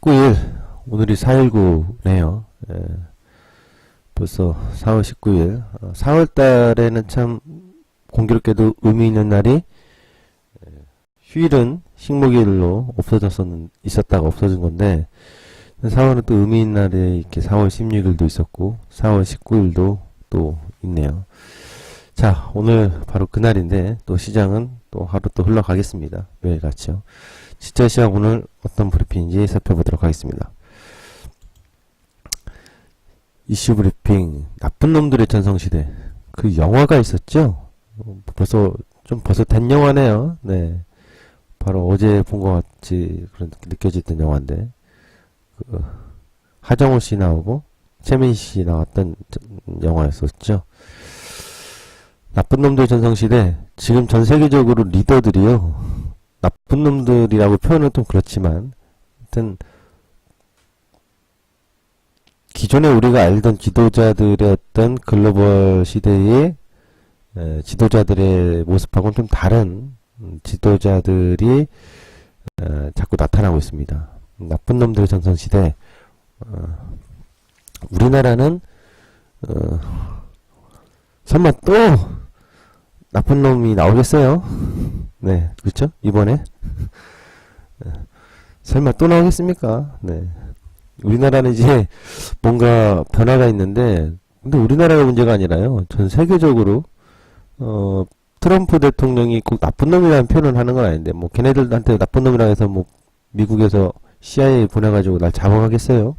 19일, 오늘이 4.19네요. 벌써 4월 19일. 4월 달에는 참 공교롭게도 의미 있는 날이, 휴일은 식목일로 있었다가 없어진 건데, 4월은 또 의미 있는 날에 이렇게 4월 16일도 있었고, 4월 19일도 또 있네요. 자, 오늘 바로 그날인데, 또 시장은 또 하루 또 흘러가겠습니다. 매일같이요. 진짜 시장 오늘 어떤 브리핑인지 살펴보도록 하겠습니다. 이슈 브리핑, 나쁜 놈들의 전성시대. 그 영화가 있었죠? 벌써 된 영화네요. 네. 바로 어제 본 것 같이 느껴지던 영화인데, 하정우 씨 나오고, 최민희 씨 나왔던 영화였었죠. 나쁜 놈들 전성시대, 지금 전 세계적으로 리더들이요. 나쁜 놈들이라고 표현은 좀 그렇지만, 하여튼, 기존에 우리가 알던 지도자들의 어떤 글로벌 시대의 지도자들의 모습하고는 좀 다른 지도자들이 자꾸 나타나고 있습니다. 나쁜 놈들의 전성시대. 우리나라는 설마 또 나쁜 놈이 나오겠어요? 네, 그렇죠? 이번에 설마 또 나오겠습니까? 네. 우리나라는 이제 뭔가 변화가 있는데, 근데 우리나라가 문제가 아니라요. 전 세계적으로 트럼프 대통령이 꼭 나쁜 놈이라는 표현을 하는 건 아닌데, 뭐 걔네들한테 나쁜 놈이라 해서 뭐 미국에서 CIA 보내가지고 날 잡아가겠어요?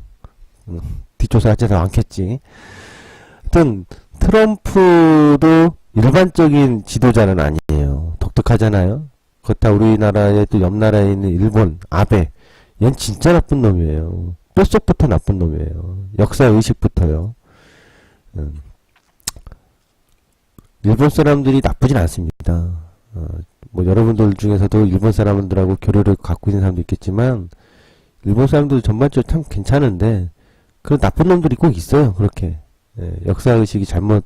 뒷조사하지 않겠지. 하여튼 트럼프도 일반적인 지도자는 아니에요. 독특하잖아요. 그렇다 우리나라의 또 옆나라에 있는 일본 아베, 얘는 진짜 나쁜 놈이에요. 뼛속부터 나쁜 놈이에요. 역사의식부터요. 일본 사람들이 나쁘진 않습니다. 뭐 여러분들 중에서도 일본 사람들하고 교류를 갖고 있는 사람도 있겠지만, 일본 사람들 전반적으로 참 괜찮은데, 그런 나쁜 놈들이 꼭 있어요. 그렇게. 역사의식이 잘못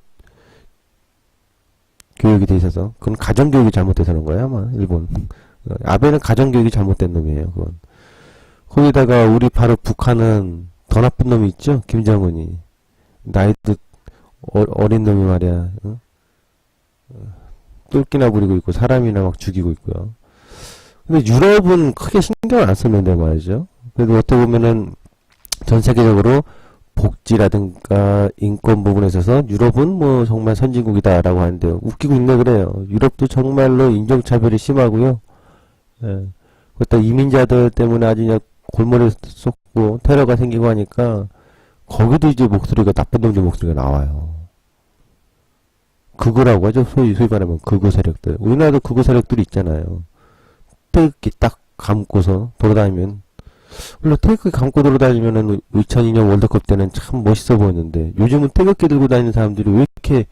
교육이 돼 있어서. 그건 가정교육이 잘못돼서 그런 거예요, 아마, 일본. 아베는 가정교육이 잘못된 놈이에요, 그건. 거기다가 우리 바로 북한은 더 나쁜 놈이 있죠? 김정은이. 나이도 어린 놈이 말이야. 응? 똘끼나 부리고 있고 사람이나 막 죽이고 있고요. 근데 유럽은 크게 신경을 안 썼는데 말이죠. 그래도 어떻게 보면은 전 세계적으로 복지라든가 인권 부분에 있어서 유럽은 뭐 정말 선진국이다라고 하는데 웃기고 있네 그래요. 유럽도 정말로 인종차별이 심하고요. 예. 그것도 이민자들 때문에 아주 그냥 골머리 쏟고 테러가 생기고 하니까 거기도 이제 목소리가 나쁜 놈들 목소리가 나와요. 극우라고 하죠. 소위 말하면 극우 세력들. 우리나라도 극우 세력들이 있잖아요. 태극기 딱 감고서 돌아다니면, 물론 태극기 감고 돌아다니면은 2002년 월드컵 때는 참 멋있어 보였는데, 요즘은 태극기 들고 다니는 사람들이 왜 이렇게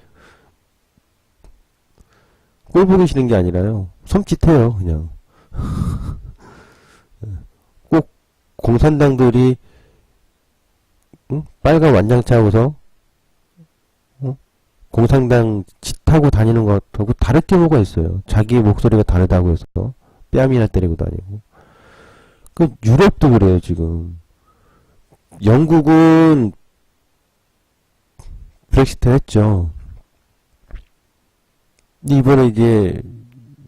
꼴 보기 싫은 게 아니라요. 섬찟해요, 그냥. 꼭 공산당들이 빨간 완장차 하고서 공산당 짓하고 다니는 것하고 다를 게 뭐가 있어요. 자기 목소리가 다르다고 해서 뺨이나 때리고 다니고. 그 유럽도 그래요, 지금. 영국은 브렉시트 했죠. 이번에 이제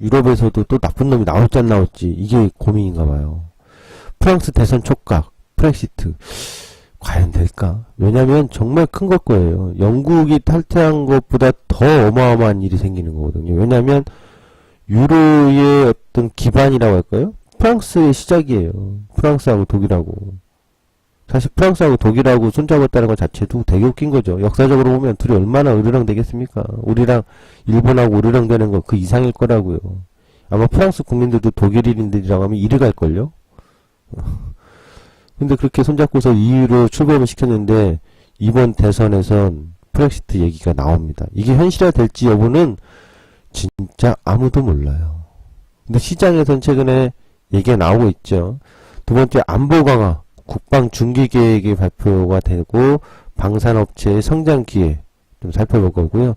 유럽에서도 또 나쁜 놈이 나올지 안 나올지 이게 고민인가 봐요. 프랑스 대선 촉각, 브렉시트. 과연 될까? 왜냐면 정말 큰 걸 거예요. 영국이 탈퇴한 것보다 더 어마어마한 일이 생기는 거거든요. 왜냐면 유로의 어떤 기반이라고 할까요? 프랑스의 시작이에요. 프랑스하고 독일하고. 사실 프랑스하고 독일하고 손잡았다는 것 자체도 되게 웃긴 거죠. 역사적으로 보면 둘이 얼마나 으르렁 되겠습니까? 우리랑 일본하고 으르렁 되는 거 그 이상일 거라고요. 아마 프랑스 국민들도 독일인들이라고 하면 이리 갈걸요? 근데 그렇게 손잡고서 EU로 출범을 시켰는데 이번 대선에선 브렉시트 얘기가 나옵니다. 이게 현실화 될지 여부는 진짜 아무도 몰라요. 근데 시장에선 최근에 얘기가 나오고 있죠. 두 번째, 안보 강화, 국방 중기 계획이 발표가 되고 방산업체의 성장 기회 좀 살펴볼 거고요.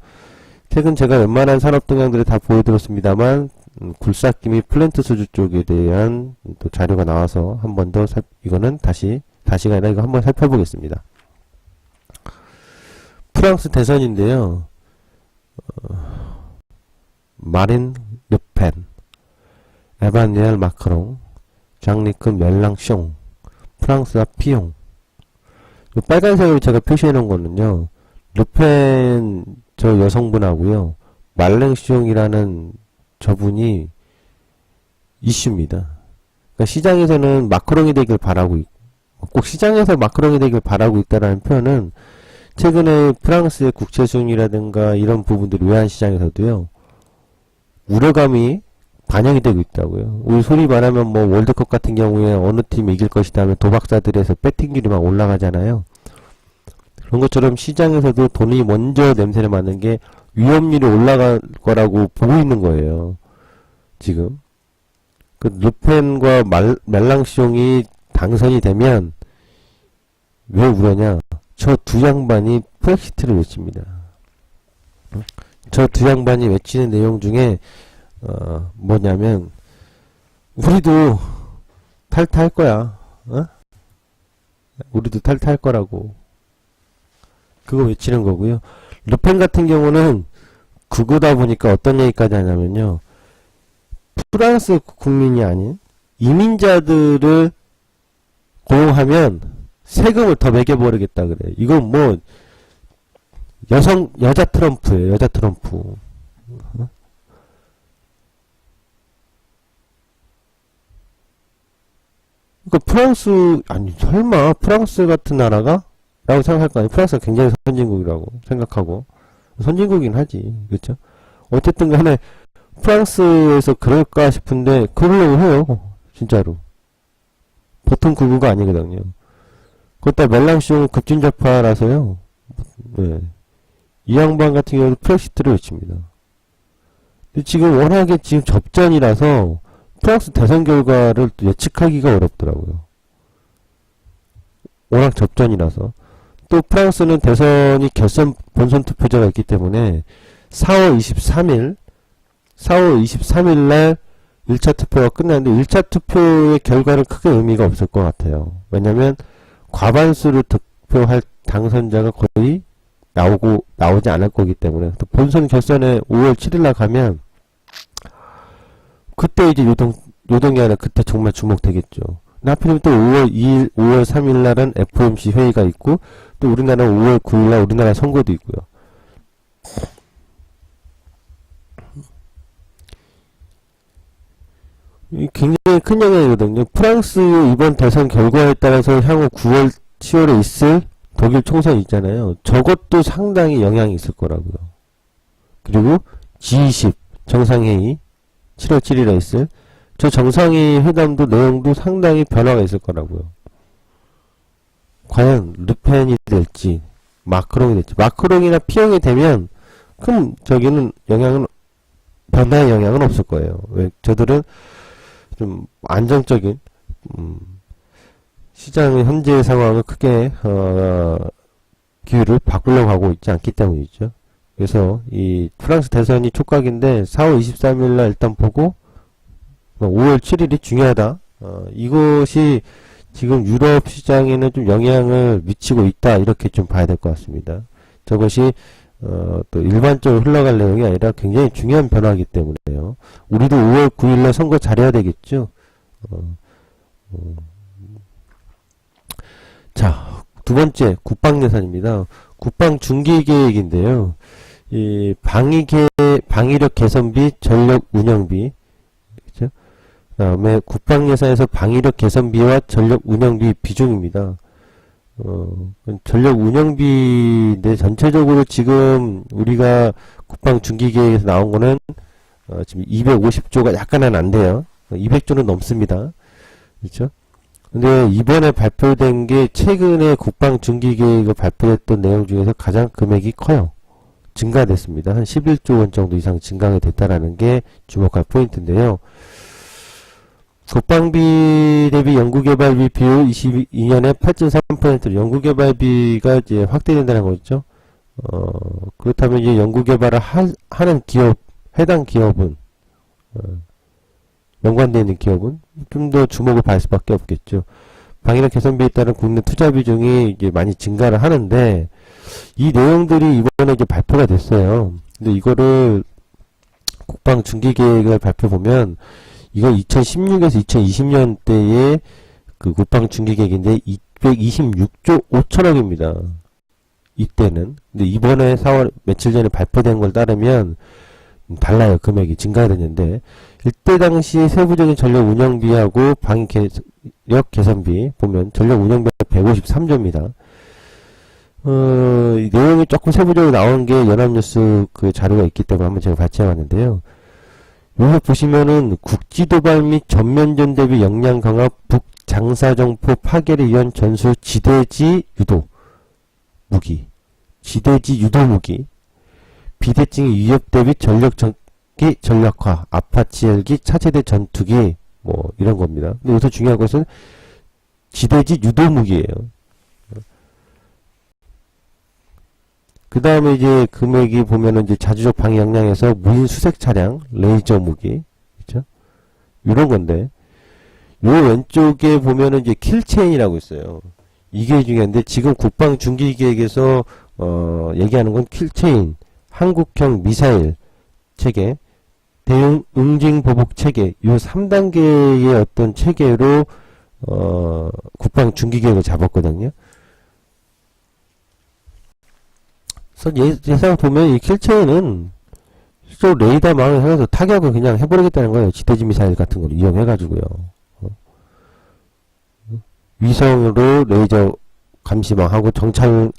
최근 제가 웬만한 산업 동향들을 다 보여드렸습니다만 굴삭기 및 플랜트 수주 쪽에 대한 또 자료가 나와서 한 번 더 이거는 다시가 아니라 이거 한번 살펴보겠습니다. 프랑스 대선인데요. 마린 르펜, 에바뉘엘 마크롱, 장리크 멜랑숑, 프랑스와 피용. 빨간색으로 제가 표시해 놓은 거는요, 르펜 저 여성분하고요, 말랭숑이라는 저분이 이슈입니다. 그러니까 시장에서는 마크롱이 되길 바라고 꼭 시장에서 마크롱이 되길 바라고 있다라는 표현은 최근에 프랑스의 국채 수익이라든가 이런 부분들이 외환시장에서도요, 우려감이 반영이 되고 있다고요. 우리 소리 말하면 뭐 월드컵 같은 경우에 어느 팀이 이길 것이다 하면 도박사들에서 배팅률이 막 올라가잖아요. 그런 것처럼 시장에서도 돈이 먼저 냄새를 맡는 게 위험률이 올라갈 거라고 보고 있는 거예요. 지금. 그 르펜과 멜랑숑이 당선이 되면 왜 우려냐? 저 두 양반이 브렉시트를 외칩니다. 저 두 양반이 외치는 내용 중에 뭐냐면 우리도 탈퇴할 거야. 우리도 탈퇴할 거라고. 그거 외치는 거고요. 르펜 같은 경우는 그거다 보니까 어떤 얘기까지 하냐면요. 프랑스 국민이 아닌 이민자들을 고용하면 세금을 더 매겨버리겠다 그래. 이건 뭐 여자 트럼프예요. 여자 트럼프. 그러니까 프랑스, 아니 설마 프랑스 같은 나라가? 라고 생각할 거 아니에요. 프랑스가 굉장히 선진국이라고 생각하고. 선진국이긴 하지. 그렇죠? 어쨌든 간에 프랑스에서 그럴까 싶은데 그러려고 해요. 진짜로. 보통 극우가 아니거든요. 그것도 멜랑숑은 급진좌파라서요. 네. 이 양반 같은 경우는 브렉시트를 외칩니다. 근데 지금 워낙에 지금 접전이라서 프랑스 대선 결과를 예측하기가 어렵더라고요. 워낙 접전이라서. 또 프랑스는 대선이 결선 본선 투표제가 있기 때문에 4월 23일 날 1차 투표가 끝났는데 1차 투표의 결과는 크게 의미가 없을 것 같아요. 왜냐면 과반수를 득표할 당선자가 거의 나오지 않을 거기 때문에. 또 본선 결선에 5월 7일 날 가면 그때 이제 요동이 아니라 그때 정말 주목되겠죠. 하필이면 또 5월 2일, 5월 3일 날은 FOMC 회의가 있고 또 우리나라는 5월 9일 날 우리나라 선거도 있고요. 굉장히 큰 영향이거든요. 프랑스 이번 대선 결과에 따라서 향후 9월, 10월에 있을 독일 총선 있잖아요. 저것도 상당히 영향이 있을 거라고요. 그리고 G20 정상회의 7월 7일에 있을 저 정상회의 회담도 내용도 상당히 변화가 있을 거라고요. 과연 르펜이 될지 마크롱이 될지 마크롱이나 피용이 되면 큰 저기는 변화의 영향은 없을 거예요. 왜 저들은 좀 안정적인 시장의 현재 상황을 크게 기후를 바꾸려고 하고 있지 않기 때문이죠. 그래서 이 프랑스 대선이 촉각인데 4월 23일날 일단 보고 5월 7일이 중요하다. 이것이 지금 유럽 시장에는 좀 영향을 미치고 있다. 이렇게 좀 봐야 될 것 같습니다. 저것이 또 일반적으로 흘러갈 내용이 아니라 굉장히 중요한 변화이기 때문에요. 우리도 5월 9일날 선거 잘해야 되겠죠. 자, 두 번째 국방 예산입니다. 국방 중기 계획인데요. 이 방위력 개선비, 전력 운영비, 그죠? 그다음에 국방 예산에서 방위력 개선비와 전력 운영비 비중입니다. 전력 운영비인데 전체적으로 지금 우리가 국방 중기 계획에서 나온 거는 지금 250조가 약간은 안 돼요. 200조는 넘습니다. 그렇죠? 근데 이번에 발표된 게 최근에 국방 중기 계획을 발표했던 내용 중에서 가장 금액이 커요. 증가됐습니다. 한 11조 원 정도 이상 증가가 됐다라는 게 주목할 포인트인데요. 국방비 대비 연구개발비 비율 22년에 8.3%로 연구개발비가 이제 확대된다는 거죠. 그렇다면 이제 연구개발을 하는 기업, 해당 기업은 연관되어 있는 기업은 좀 더 주목을 받을 수밖에 없겠죠. 방위력 개선비에 따른 국내 투자 비중이 이제 많이 증가를 하는데, 이 내용들이 이번에 이제 발표가 됐어요. 근데 이거를 국방 중기 계획을 발표보면, 이거 2016에서 2020년대에 그 국방 중기 계획인데 226조 5천억입니다. 이때는. 근데 이번에 4월 며칠 전에 발표된 걸 따르면 달라요. 금액이 증가가 됐는데, 이때 당시 세부적인 전력 운영비하고 방위력 개선비 보면 전력 운영비가 153조입니다. 이 내용이 조금 세부적으로 나온 게 연합뉴스 그 자료가 있기 때문에 한번 제가 같이 해봤는데요. 여기 보시면은 국지도발 및 전면전 대비 역량 강화 북장사정포 파괴를 위한 전술 지대지 유도 무기, 지대지 유도 무기, 비대칭의 위협 대비 전력 전기 전략화, 아파치 헬기, 차세대 전투기, 뭐 이런 겁니다. 근데 여기서 중요한 것은 지대지 유도 무기예요. 그 다음에 이제 금액이 보면은 이제 자주적 방위 역량에서 무인 수색 차량, 레이저 무기, 그죠? 이런 건데, 요 왼쪽에 보면은 이제 킬체인이라고 있어요. 이게 중요한데, 지금 국방 중기 계획에서, 얘기하는 건 킬체인, 한국형 미사일 체계, 대응 응징 보복 체계, 요 3단계의 어떤 체계로, 국방 중기 계획을 잡았거든요. 그래서 예상 보면 이 킬체인은 실제로 레이더망을 해서 타격을 그냥 해버리겠다는 거예요. 지대지 미사일 같은 걸 이용해가지고요. 위성으로 레이저 감시망하고 정찰로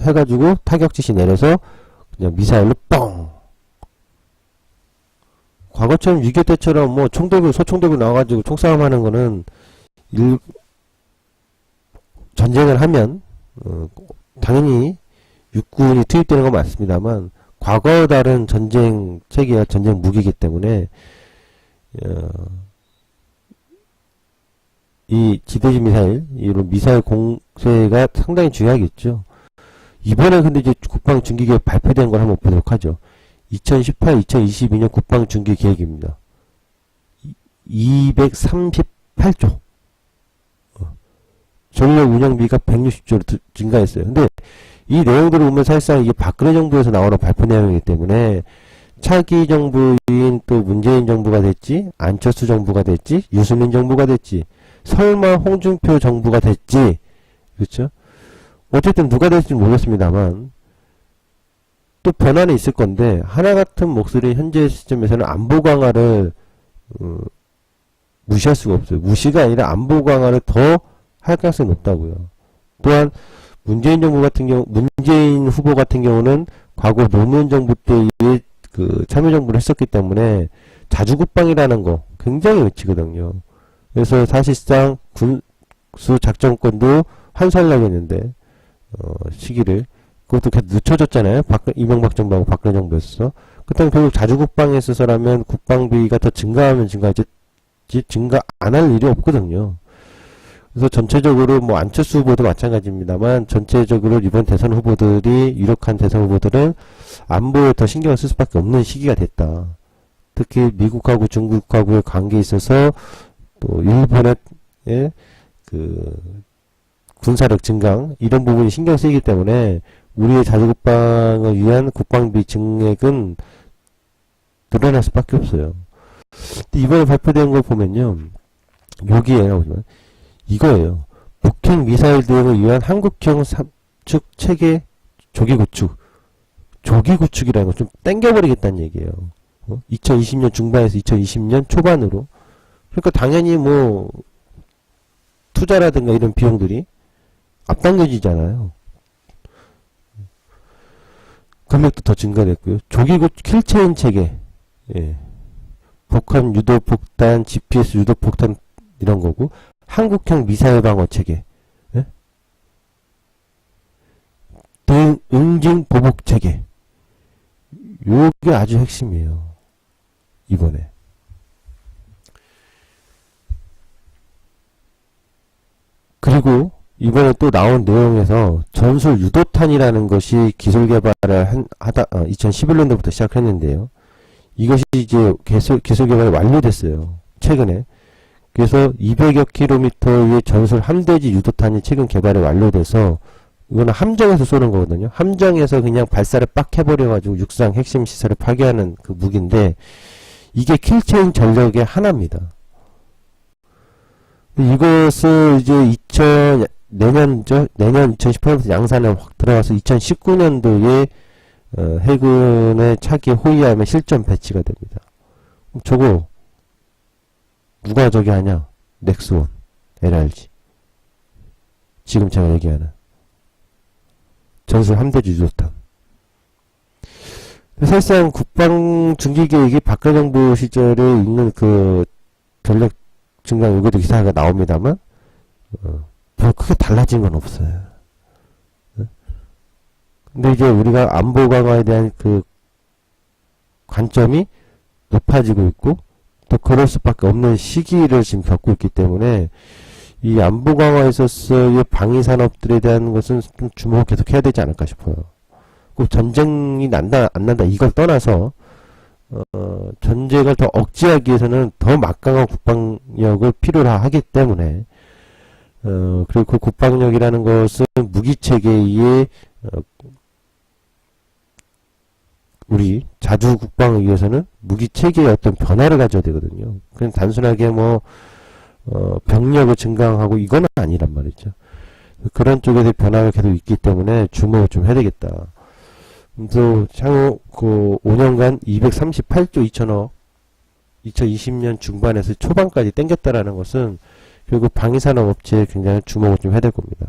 해가지고 타격 지시 내려서 그냥 미사일로 뻥! 과거처럼 위기 때처럼 뭐 총들고 소총들고 나와가지고 총싸움 하는 거는 전쟁을 하면 당연히 육군이 투입되는 건 맞습니다만, 과거와 다른 전쟁 체계와 전쟁 무기이기 때문에, 이 지대지 미사일, 이런 미사일 공세가 상당히 중요하겠죠. 이번에 근데 이제 국방 중기 계획 발표된 걸 한번 보도록 하죠. 2018-2022년 국방 중기 계획입니다. 238조. 전력 운영비가 160조로 증가했어요. 근데 이 내용들을 보면 사실상 이게 박근혜 정부에서 나오는 발표 내용이기 때문에 차기 정부인 또 문재인 정부가 됐지, 안철수 정부가 됐지, 유승민 정부가 됐지, 설마 홍준표 정부가 됐지, 그렇죠? 어쨌든 누가 될지 모르겠습니다만 또 변화는 있을 건데, 하나 같은 목소리 현재 시점에서는 안보 강화를 무시할 수가 없어요. 무시가 아니라 안보 강화를 더 할 가능성이 높다고요. 또한 문재인 정부 같은 경우, 문재인 후보 같은 경우는 과거 노무현 정부 때의 그 참여정부를 했었기 때문에 자주국방이라는 거 굉장히 외치거든요. 그래서 사실상 군수 작전권도 환수하려고 했는데, 시기를, 그것도 계속 늦춰졌잖아요. 이명박 정부하고 박근혜 정부였어. 그때는 결국 자주국방에 있어서라면 국방비가 더 증가하면 증가하지, 증가 안 할 일이 없거든요. 그래서 전체적으로 뭐 안철수 후보도 마찬가지입니다만, 전체적으로 이번 대선 후보들이, 유력한 대선 후보들은 안보에 더 신경을 쓸 수밖에 없는 시기가 됐다. 특히 미국하고 중국하고의 관계에 있어서 또 일본의 그 군사력 증강, 이런 부분이 신경 쓰이기 때문에 우리의 자주국방을 위한 국방비 증액은 늘어날 수밖에 없어요. 근데 이번에 발표된 걸 보면요, 여기에 나오지만 이거예요. 북핵 미사일 대응을 위한 한국형 삼축 체계 조기 구축. 조기 구축이라는 걸 좀 땡겨버리겠다는 얘기예요. 2020년 중반에서 2020년 초반으로. 그러니까 당연히 뭐 투자라든가 이런 비용들이 앞당겨지잖아요. 금액도 더 증가됐고요. 조기 구축 킬체인 체계. 예. 북한 유도 폭탄, GPS 유도 폭탄 이런 거고, 한국형 미사일 방어 체계, 예? 대응 응징 보복 체계, 요게 아주 핵심이에요. 이번에. 그리고 이번에 또 나온 내용에서 전술 유도탄이라는 것이 기술 개발을 2011년도부터 시작했는데요. 이것이 이제 기술 개발이 완료됐어요. 최근에. 그래서 200여 킬로미터의 전술 함대지 유도탄이 최근 개발이 완료돼서 이거는 함정에서 쏘는 거거든요. 함정에서 그냥 발사를 빡 해버려가지고 육상 핵심 시설을 파괴하는 그 무기인데 이게 킬체인 전력의 하나입니다. 이것을 이제 내년 2018년부터 양산에 확 들어가서 2019년도에 해군의 차기에 호위하면 실전 배치가 됩니다. 저거 누가 저기 하냐? 넥스원, LRG. 지금 제가 얘기하는 전술 함대지 유도탄. 사실상 국방 중기 계획이 박근혜 정부 시절에 있는 그 전력 증강 여기도 기사가 나옵니다만 별 크게 달라진 건 없어요. 근데 이제 우리가 안보 강화에 대한 그 관점이 높아지고 있고 또 그럴 수밖에 없는 시기를 지금 겪고 있기 때문에 이 안보 강화에 있어서의 방위 산업들에 대한 것은 좀 주목을 계속 해야 되지 않을까 싶어요. 꼭 전쟁이 난다 안 난다 이걸 떠나서 전쟁을 더 억제하기 위해서는 더 막강한 국방력을 필요로 하기 때문에 그리고 그 국방력이라는 것은 무기체계의 우리 자주 국방을 위해서는 무기체계의 어떤 변화를 가져야 되거든요. 그냥 단순하게 뭐 병력을 증강하고 이건 아니란 말이죠. 그런 쪽에서 변화가 계속 있기 때문에 주목을 좀 해야 되겠다. 그래서 향후 그 5년간 238조 2천억 2020년 중반에서 초반까지 땡겼다라는 것은 결국 방위산업 업체에 굉장히 주목을 좀 해야 될 겁니다.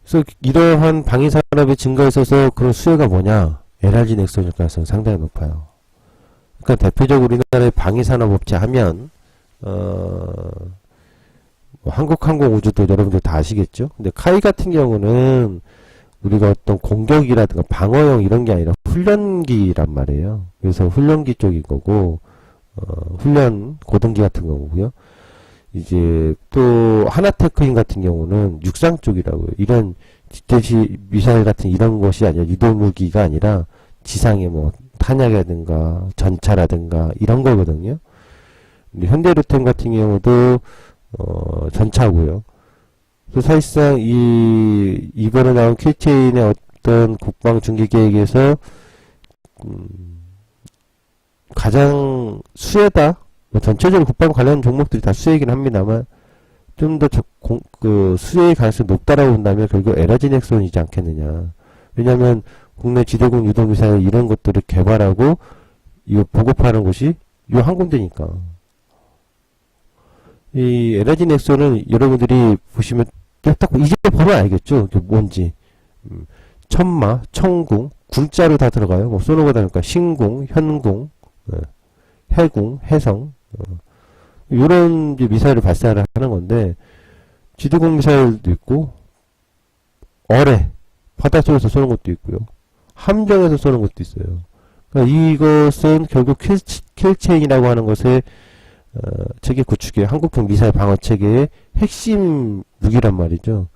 그래서 이러한 방위산업의 증가에 있어서 그런 수요가 뭐냐? LRG 넥슨일 가능성이 상당히 높아요. 그러니까 대표적으로 우리나라의 방위산업 업체 하면 뭐 한국항공우주도 여러분들 다 아시겠죠? 근데 카이 같은 경우는 우리가 어떤 공격이라든가 방어용 이런 게 아니라 훈련기란 말이에요. 그래서 훈련기 쪽인 거고 훈련 고등기 같은 거고요. 이제 또 하나테크인 같은 경우는 육상 쪽이라고요. 이런 지대시 미사일 같은 이런 것이 아니라 유도무기가 아니라 지상의 뭐 탄약이라든가 전차라든가 이런 거거든요. 현대로템 같은 경우도 전차고요. 그래서 사실상 이번에 나온 킬체인의 어떤 국방 중기 계획에서 가장 수혜다. 뭐 전체적으로 국방 관련 종목들이 다 수혜이긴 합니다만 좀 더 그 수혜의 가능성이 높다라고 본다면 결국 LRG 넥슨이지 않겠느냐. 왜냐하면 국내 지대공 유도미사일 이런 것들을 개발하고 이거 보급하는 곳이 요 한 군데니까. 이 LRG 넥슨은 여러분들이 보시면 딱 이제 보면 알겠죠. 이게 뭔지. 천마, 천궁, 궁자로 다 들어가요. 뭐 쏘는 거다 보니까 신궁, 현궁, 해궁, 해성 요런 이제 미사일을 발사를 하는 건데 지도공 미사일도 있고 어뢰, 바닷속에서 쏘는 것도 있고요. 함정에서 쏘는 것도 있어요. 그러니까 이것은 결국 킬체인이라고 하는 것의 체계 구축의 한국형 미사일 방어 체계의 핵심 무기란 말이죠.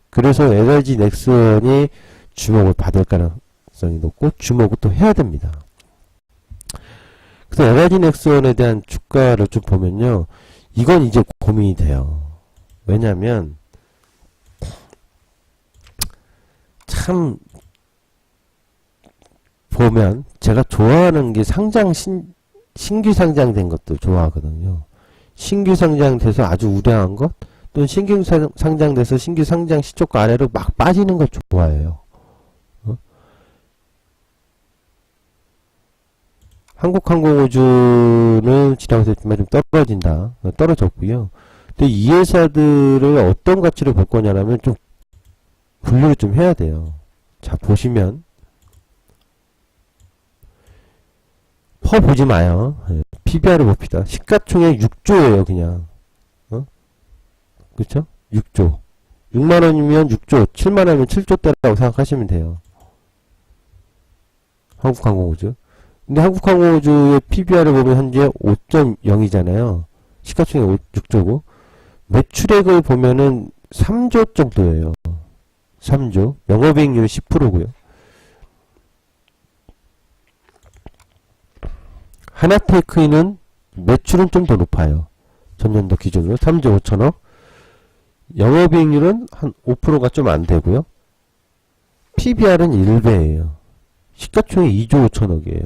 그래서 LRG 넥슨이 주목을 받을 가능성이 높고 주목을 또 해야 됩니다. 그래서 LRG 넥슨에 대한 주가를 좀 보면요. 이건 이제 고민이 돼요. 왜냐면 참 보면 제가 좋아하는 게 신규 상장된 것도 좋아하거든요. 신규 상장돼서 아주 우량한 것 또는 신규 상장돼서 신규 상장 시초가 아래로 막 빠지는 걸 좋아해요. 한국항공우주는 지나가서 좀 떨어졌고요. 근데 이 회사들을 어떤 가치로 볼 거냐면 좀 분류를 좀 해야 돼요. 자, 보시면 퍼 보지 마요. PBR을 봅시다. 시가총액 6조예요, 그냥. 그쵸? 6조. 6만원이면 6조, 7만원이면 7조대라고 생각하시면 돼요. 한국항공우주. 근데 한국항공우주의 PBR을 보면 현재 5.0이잖아요. 시가총액 6조고. 매출액을 보면은 3조 정도예요. 3조. 영업이익률은 10%고요. 하나테크인은 매출은 좀 더 높아요. 전년도 기준으로 3조 5천억. 영업이익률은 한 5%가 좀 안 되고요. PBR은 1배예요. 시가총액 2조 5천억이에요.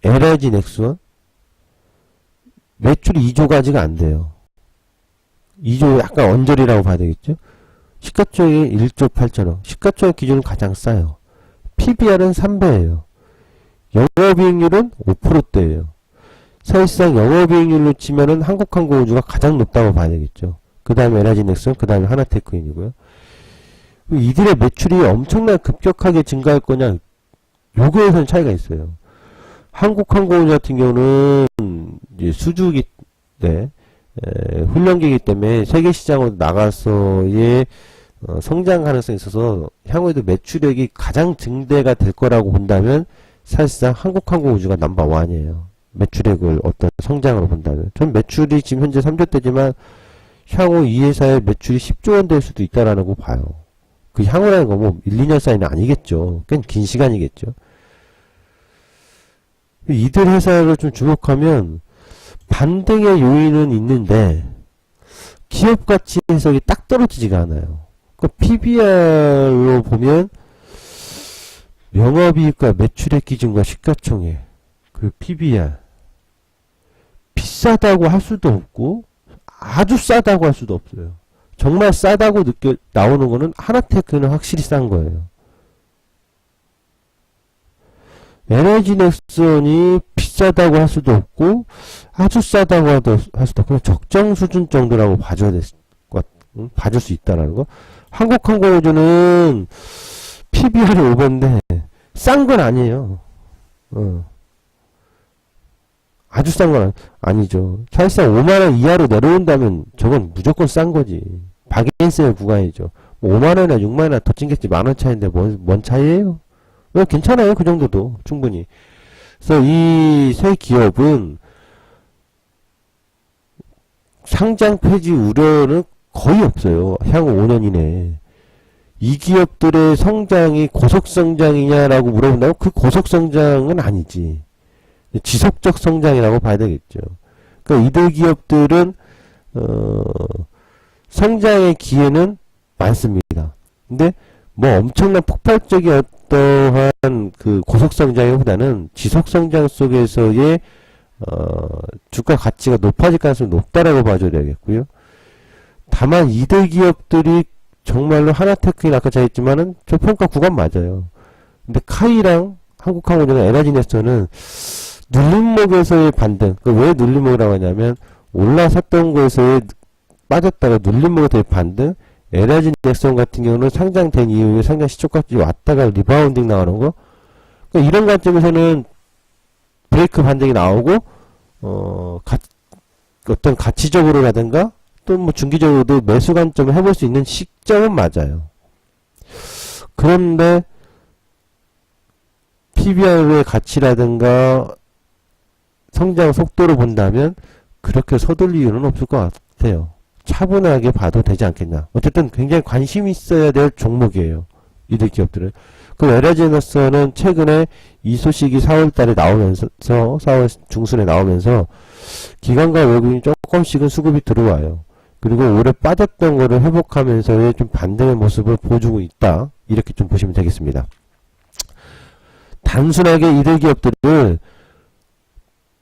LIG 넥스원 매출이 2조가 아직 안 돼요. 2조 약간 언저리라고 봐야 되겠죠? 시가총액이 1조 8천억. 시가총액 기준은 가장 싸요. PBR은 3배예요. 영업이익률은 5%대예요. 사실상 영업이익률로 치면은 한국항공우주가 가장 높다고 봐야 되겠죠. 그 다음에 LIG 넥슨, 그 다음에 하나테크인이고요. 이들의 매출이 엄청나게 급격하게 증가할 거냐, 요거에서는 차이가 있어요. 한국항공우주 같은 경우는 이제 수주기 때 훈련기이기 때문에 세계 시장으로 나가서의 성장 가능성이 있어서 향후에도 매출액이 가장 증대가 될 거라고 본다면 사실상 한국항공우주가 넘버원이에요. 매출액을 어떤 성장으로 본다면. 전 매출이 지금 현재 3조대지만 향후 이 회사의 매출이 10조 원 될 수도 있다라는 거 봐요. 그 향후라는 거 뭐 1, 2년 사이는 아니겠죠. 꽤 긴 시간이겠죠. 이들 회사를 좀 주목하면 반등의 요인은 있는데 기업 가치 해석이 딱 떨어지지가 않아요. 그 PBR로 보면 영업이익과 매출액 기준과 시가총액 그 PBR 비싸다고 할 수도 없고 아주 싸다고 할 수도 없어요. 정말 싸다고 나오는 거는 하나테크는 확실히 싼 거예요. LIG 넥슨이 비싸다고 할 수도 없고 아주 싸다고 할 수도 없고 적정 수준 정도라고 봐줄 수 있다라는 거. 한국항공우주는 PBR이 5배인데 싼 건 아니에요. 아주 싼 건 아니죠. 사실상 5만원 이하로 내려온다면 저건 무조건 싼 거지. 박앤셀 구간이죠. 뭐 5만원이나 6만원이나 더 찡겠지. 만원 차이인데 뭔 차이에요? 괜찮아요. 그 정도도 충분히. 그래서 이 세 기업은 상장 폐지 우려는 거의 없어요. 향후 5년 이내에. 이 기업들의 성장이 고속성장이냐라고 물어본다면 그 고속성장은 아니지. 지속적 성장이라고 봐야 되겠죠. 그러니까 이들 기업들은 성장의 기회는 많습니다. 근데 뭐 엄청난 폭발적인 어떠한 그 고속성장보다는 지속성장 속에서의 주가 가치가 높아질 가능성이 높다라고 봐줘야 되겠고요. 다만 이들 기업들이 정말로 하나테크인 아까 제가 했지만은 저 평가 구간 맞아요. 근데 카이랑 한국항공우주나 LIG 넥슨은 눌림목에서의 반등. 왜 눌림목이라고 하냐면 올라섰던 곳에서의 빠졌다가 눌림목에서의 반등. LIG 넥슨 같은 경우는 상장된 이후에 상장 시초까지 왔다가 리바운딩 나오는 거. 그러니까 이런 관점에서는 브레이크 반등이 나오고 어떤 가치적으로라든가 또 뭐 중기적으로도 매수 관점을 해볼 수 있는 시점은 맞아요. 그런데 PBR의 가치라든가 성장 속도를 본다면 그렇게 서둘릴 이유는 없을 것 같아요. 차분하게 봐도 되지 않겠냐. 어쨌든 굉장히 관심 있어야 될 종목이에요. 이들 기업들은. 그 LIG 넥슨은 최근에 이 소식이 4월달에 나오면서 4월 중순에 나오면서 기관과 외국인 조금씩은 수급이 들어와요. 그리고 올해 빠졌던 거를 회복하면서의 좀 반등의 모습을 보여주고 있다. 이렇게 좀 보시면 되겠습니다. 단순하게 이들 기업들을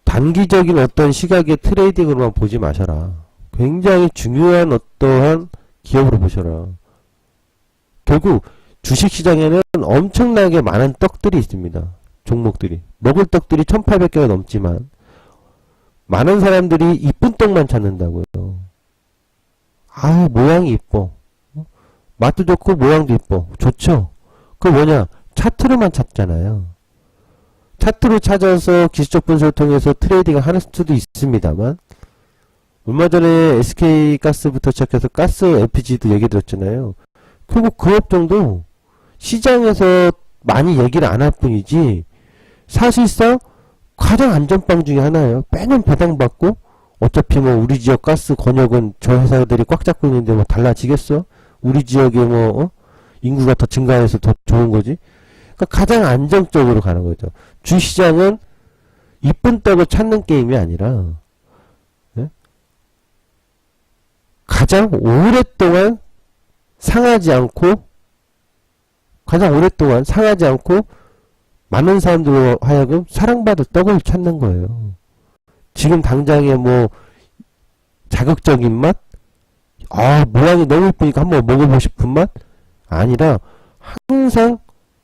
단기적인 어떤 시각의 트레이딩으로만 보지 마셔라. 굉장히 중요한 어떠한 기업으로 보셔라. 결국 주식시장에는 엄청나게 많은 떡들이 있습니다. 종목들이. 먹을 떡들이 1800개가 넘지만 많은 사람들이 이쁜 떡만 찾는다고요. 아, 모양이 이뻐. 맛도 좋고 모양도 이뻐. 좋죠? 그거 뭐냐? 차트로만 찾잖아요. 차트로 찾아서 기술적 분석을 통해서 트레이딩을 할 수도 있습니다만 얼마 전에 SK가스부터 시작해서 가스 LPG도 얘기 들었잖아요. 결국 그 업종도 시장에서 많이 얘기를 안 할 뿐이지 사실상 가장 안전빵 중에 하나예요. 매년 배당받고 어차피 뭐 우리 지역 가스 권역은 저 회사들이 꽉 잡고 있는데 뭐 달라지겠어? 우리 지역에 뭐 인구가 더 증가해서 더 좋은 거지? 그러니까 가장 안정적으로 가는 거죠. 주시장은 이쁜 떡을 찾는 게임이 아니라 예? 가장 오랫동안 상하지 않고 많은 사람들로 하여금 사랑받을 떡을 찾는 거예요. 지금 당장에 뭐 자극적인 맛? 모양이 너무 예쁘니까 한번 먹어보고 싶은 맛? 아니라 항상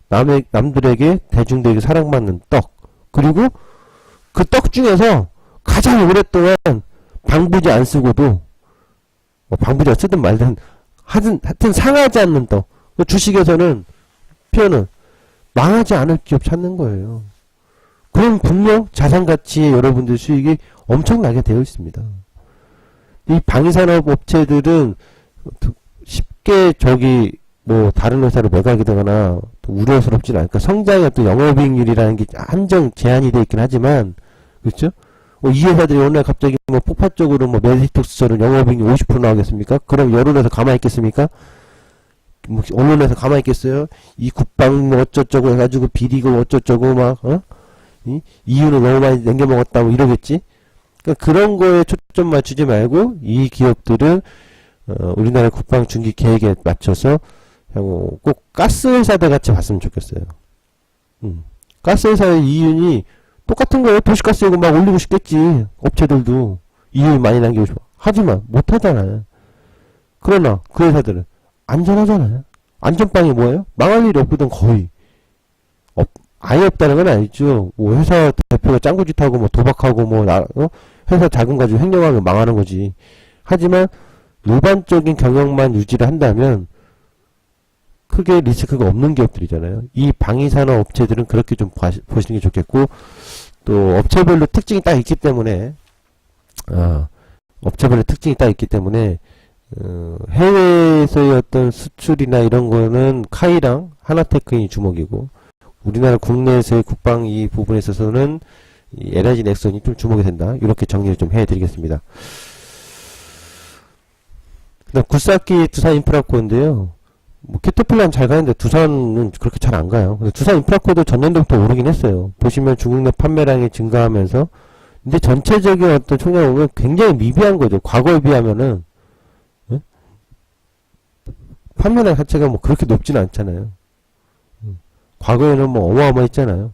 남들에게 대중들에게 사랑받는 떡. 그리고 그 떡 중에서 가장 오랫동안 방부제 안 쓰고도 방부제가 쓰든 말든 하여튼 상하지 않는 떡. 주식에서는 표현은 망하지 않을 기업 찾는 거예요. 그럼 분명 자산가치에 여러분들 수익이 엄청나게 되어 있습니다. 이 방위산업 업체들은 쉽게 다른 회사로 매각이 되거나 우려스럽지는 않으니까 성장의 어떤 영업이익률이라는 게 한정 제한이 되어 있긴 하지만, 그렇죠? 이 회사들이 오늘 갑자기 폭발적으로 메디톡스처럼 영업이익률 50% 나오겠습니까? 그럼 여론에서 가만히 있겠습니까? 언론에서 가만히 있겠어요? 이 국방 어쩌저쩌고 해가지고 비리고 어쩌저쩌고 이유는 너무 많이 남겨먹었다 이러겠지? 그러니까 그런 거에 초점 맞추지 말고 이 기업들은 우리나라 국방 중기 계획에 맞춰서 꼭 가스회사들 같이 봤으면 좋겠어요. 가스회사의 이윤이 똑같은 거예요. 도시가스이고 막 올리고 싶겠지. 업체들도 이윤 많이 남기고 싶어. 하지만 못하잖아요. 그러나 그 회사들은 안전하잖아요. 안전빵이 뭐예요? 망할 일이 없거든 거의. 아예 없다는 건 아니죠. 회사 대표가 짱구짓하고 도박하고 회사 자금 가지고 횡령하면 망하는 거지. 하지만 일반적인 경영만 유지를 한다면 크게 리스크가 없는 기업들이잖아요. 이 방위산업 업체들은 그렇게 좀 보시는 게 좋겠고, 또 업체별로 특징이 딱 있기 때문에 해외에서의 어떤 수출이나 이런 거는 카이랑 하나테크인이 주목이고, 우리나라 국내에서의 국방 이 부분에 있어서는 이 LG 넥슨이 좀 주목이 된다. 이렇게 정리를 좀 해드리겠습니다. 그다음 굴삭기 두산인프라코인데요. 캐터필러는 잘 가는데 두산은 그렇게 잘 안 가요. 근데 두산인프라코도 전년도부터 오르긴 했어요. 보시면 중국 내 판매량이 증가하면서, 근데 전체적인 어떤 총량을 보면 굉장히 미비한 거죠. 과거에 비하면은 판매량 자체가 그렇게 높지는 않잖아요. 과거에는 어마어마했잖아요.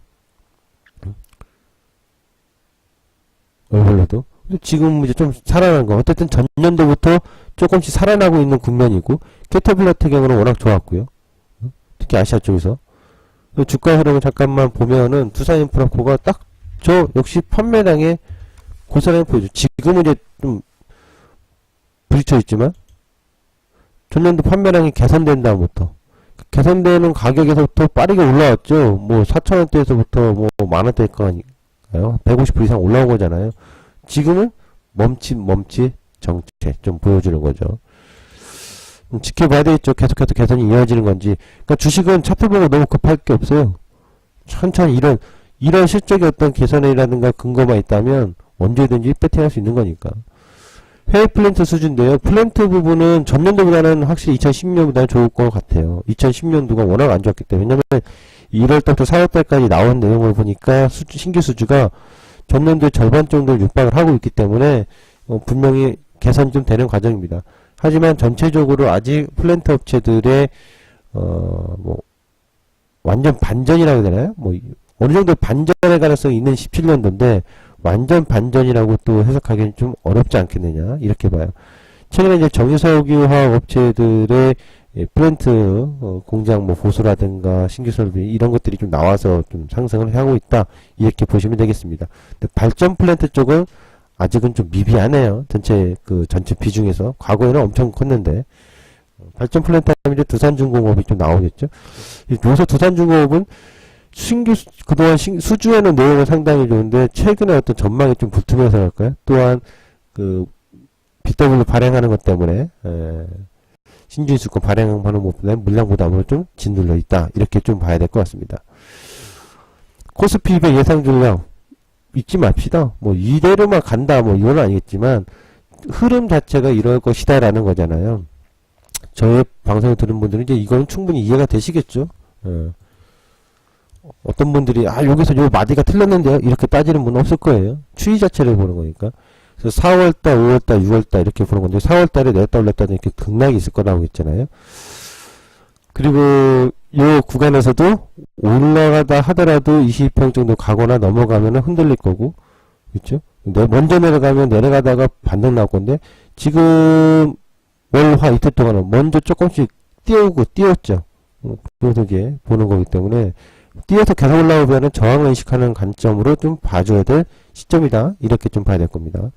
얼굴로도. 근데 지금 이제 좀 살아난 거. 어쨌든 전년도부터 조금씩 살아나고 있는 국면이고, 캐터필러 같은 경우는 워낙 좋았고요. 특히 아시아 쪽에서. 주가 흐름을 잠깐만 보면은 두산인프라코가 딱 역시 판매량에 고스란히 보여줘. 지금은 이제 좀 부딪혀 있지만 전년도 판매량이 개선된 다음부터 개선되는 가격에서부터 빠르게 올라왔죠. 4,000원대에서부터 만원대일까요? 150% 이상 올라온 거잖아요. 지금은 멈칫 정체 좀 보여주는 거죠. 지켜봐야 되겠죠. 계속해서 개선이 이어지는 건지. 그러니까 주식은 차트 보고 너무 급할 게 없어요. 천천히 이런 실적의 어떤 개선이라든가 근거만 있다면 언제든지 배팅할 수 있는 거니까. 해외 플랜트 수준인데요. 플랜트 부분은 전년도보다는 확실히 2010년보다는 좋을 것 같아요. 2010년도가 워낙 안 좋았기 때문에. 왜냐면 1월달부터 4월달까지 나온 내용을 보니까 신규 수주가 전년도의 절반 정도를 육박을 하고 있기 때문에 분명히 개선이 좀 되는 과정입니다. 하지만 전체적으로 아직 플랜트 업체들의 완전 반전이라고 해야 되나요? 어느 정도 반전의 가능성이 있는 17년도인데 완전 반전이라고 또 해석하기는 좀 어렵지 않겠느냐 이렇게 봐요. 최근에 이제 정유석유화학 업체들의 플랜트 공장 보수라든가 신규 설비 이런 것들이 좀 나와서 좀 상승을 하고 있다 이렇게 보시면 되겠습니다. 근데 발전 플랜트 쪽은 아직은 좀 미비하네요. 전체 비중에서 과거에는 엄청 컸는데 발전 플랜트 하면 이제 두산중공업이 좀 나오겠죠. 여기서 두산중공업은 그동안 수주해놓은 내용은 상당히 좋은데 최근에 어떤 전망이 좀 불투명해서 할까요? 또한 BW 발행하는 것 때문에 신주인수권 발행하는 것보다 물량 부담으로 좀 짓눌려 있다 이렇게 좀 봐야 될 것 같습니다. 코스피 200 예상 줄량 잊지 맙시다. 이대로만 간다 이건 아니겠지만 흐름 자체가 이럴 것이다 라는 거잖아요. 저의 방송을 들은 분들은 이제 이거는 충분히 이해가 되시겠죠. 어떤 분들이 여기서 요 마디가 틀렸는데요 이렇게 따지는 분은 없을 거예요. 추이 자체를 보는 거니까. 그래서 4월달, 5월달, 6월달 이렇게 보는 건데 4월달에 내렸다 올렸다 이렇게 등락이 있을 거라고 했잖아요. 그리고 요 구간에서도 올라가다 하더라도 22평 정도 가거나 넘어가면 흔들릴 거고, 그렇죠? 먼저 내려가면 내려가다가 반등 나올 건데 지금 월화 이틀 동안은 먼저 조금씩 띄우고 띄웠죠. 그래서 이제 보는 거기 때문에 띄어서 계속 올라오면은 저항을 인식하는 관점으로 좀 봐줘야 될 시점이다. 이렇게 좀 봐야 될 겁니다.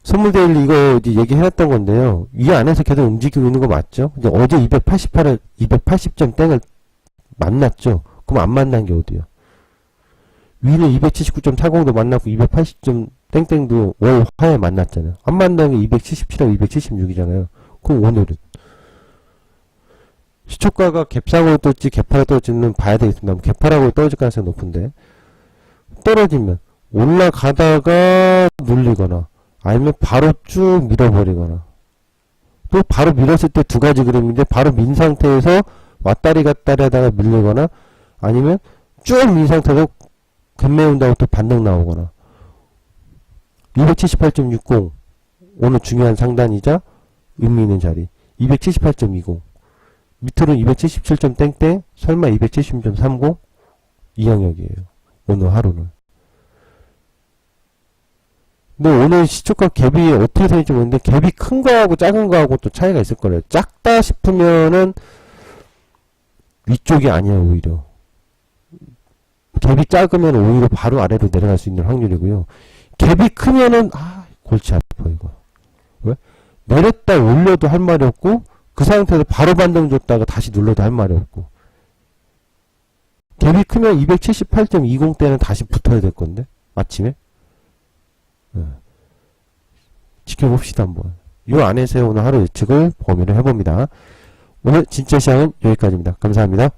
선물 데일리 이거 이제 얘기해놨던 건데요. 이 안에서 계속 움직이고 있는 거 맞죠? 이제 어제 280점 땡을 만났죠? 그럼 안 만난 게 어디요? 위는 279.40도 만났고 280점 땡땡도 월 화에 만났잖아요. 안 만난 게 277하고 276이잖아요. 그럼 오늘은 시초가가 갭상으로 떨지 개파로 떨지는 봐야 되겠습니다. 개파라고 떨어질 가능성이 높은데 떨어지면 올라가다가 눌리거나 아니면 바로 쭉 밀어버리거나 또 바로 밀었을 때 두 가지 그림인데 바로 민 상태에서 왔다리 갔다리 하다가 밀리거나 아니면 쭉 민 상태에서 갭매운다고 또 반등 나오거나 278.60 오늘 중요한 상단이자 의미 있는 자리 278.20 밑으로는 277점 땡땡 설마 270.30 이 영역이에요. 오늘 하루는. 근데 오늘 시초가 갭이 어떻게 되는지 모르는데 갭이 큰 거하고 작은 거하고 또 차이가 있을 거예요. 작다 싶으면은 위쪽이 아니야 오히려. 갭이 작으면 오히려 바로 아래로 내려갈 수 있는 확률이고요. 갭이 크면은 골치 아파 이거. 왜? 내렸다 올려도 할 말이 없고 그 상태에서 바로 반등 줬다가 다시 눌러도 할 말이 없고 갭이 크면 278.20 대는 다시 붙어야 될 건데 아침에 지켜봅시다 한번. 이 안에서 오늘 하루 예측을 범위를 해봅니다. 오늘 진짜 시장은 여기까지입니다. 감사합니다.